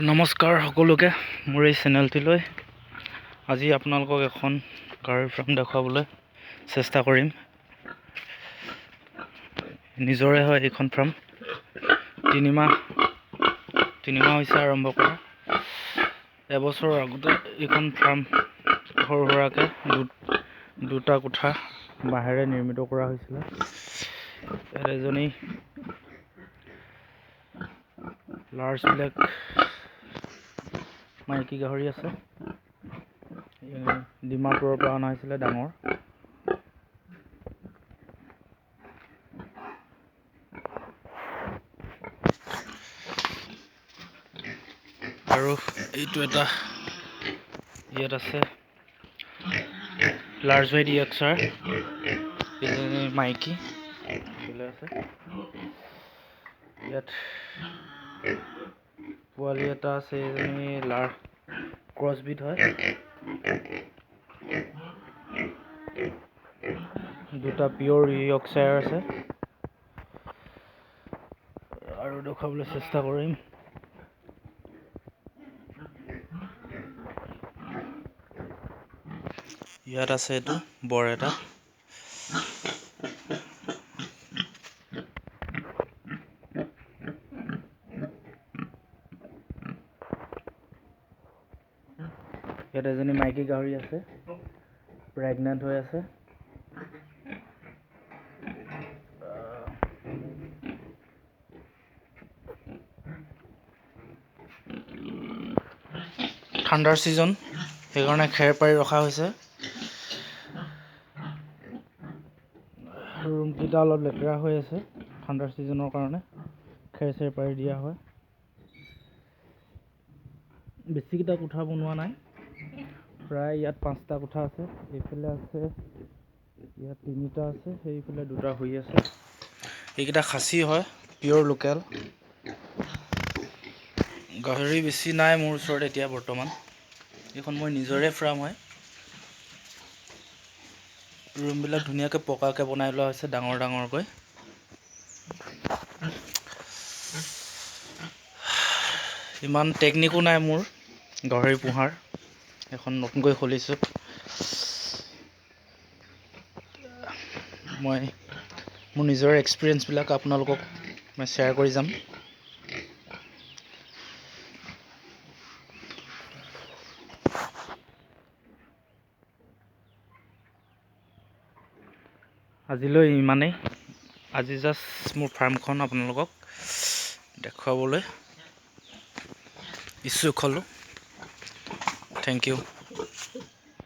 নমস্কাৰ সকলোকে মোৰ এই চেনেলটিলৈ আজি আপোনালোকক এখন গাহৰি ফাৰ্ম দেখুৱাবলৈ চেষ্টা কৰিম। নিজৰে হয় এইখন ফাৰ্ম। তিনিমাহ হৈছে আৰম্ভ কৰা। এবছৰৰ আগতে এইখন ফাৰ্ম সৰু সুৰাকৈ দুটা কোঠা বাঁহেৰে নিৰ্মিত কৰা হৈছিলে। ইয়াত এজনী লাৰ্জ ব্লেক মাইকী গাহৰি আছে। ডিমাপুৰৰ পৰা অনা হৈছিলে ডাঙৰ। আৰু এইটো এটা ইয়াত আছে লাৰ্জ ৱেট ইয়ৰ্কশ্বায়াৰ, এজনী মাইকী আছে। ইয়াত পোৱালি এটা আছে, এজনী ক্ৰছবিট হয়। দুটা পিয়ৰ ইয়ৰ্কশ্বায়াৰ আছে আৰু দেখুৱাবলৈ চেষ্টা কৰিম। ইয়াত আছে এইটো বৰ এটা। ইয়াত এজনী মাইকী গাহৰি আছে, প্ৰেগনেণ্ট হৈ আছে। ঠাণ্ডাৰ ছিজন, সেইকাৰণে খেৰ পাৰি ৰখা হৈছে। ৰুমকেইটা অলপ লেতেৰা হৈ আছে, ঠাণ্ডাৰ ছিজনৰ কাৰণে খেৰ চেৰ পাৰি দিয়া হয়। বেছিকেইটা কোঠা বনোৱা নাই, প্ৰায় ইয়াত 5টা কোঠা আছে। এইফালে আছে, ইয়াত 3টা আছে, সেইফালে 2টা হৈ আছে। এইকেইটা খাচী হয়, পিয়ৰ লোকেল গাহৰি। বেছি নাই মোৰ ওচৰত এতিয়া বৰ্তমান। এইখন মোৰ নিজৰে ফাৰ্ম হয়। ৰুমবিলাক ধুনীয়াকৈ পকাকৈ বনাই লোৱা হৈছে, ডাঙৰকৈ। ইমান টেকনিকো নাই মোৰ গাহৰি পোহাৰ। এখন নতুনকৈ খুলিছোঁ। মই মোৰ নিজৰ এক্সপিৰিয়েঞ্চবিলাক আপোনালোকক মই শ্বেয়াৰ কৰি যাম। আজিলৈ ইমানেই। আজি জাষ্ট মোৰ ফাৰ্মখন আপোনালোকক দেখুৱাবলৈ ইচ্ছুক হ'লোঁ। Thank U.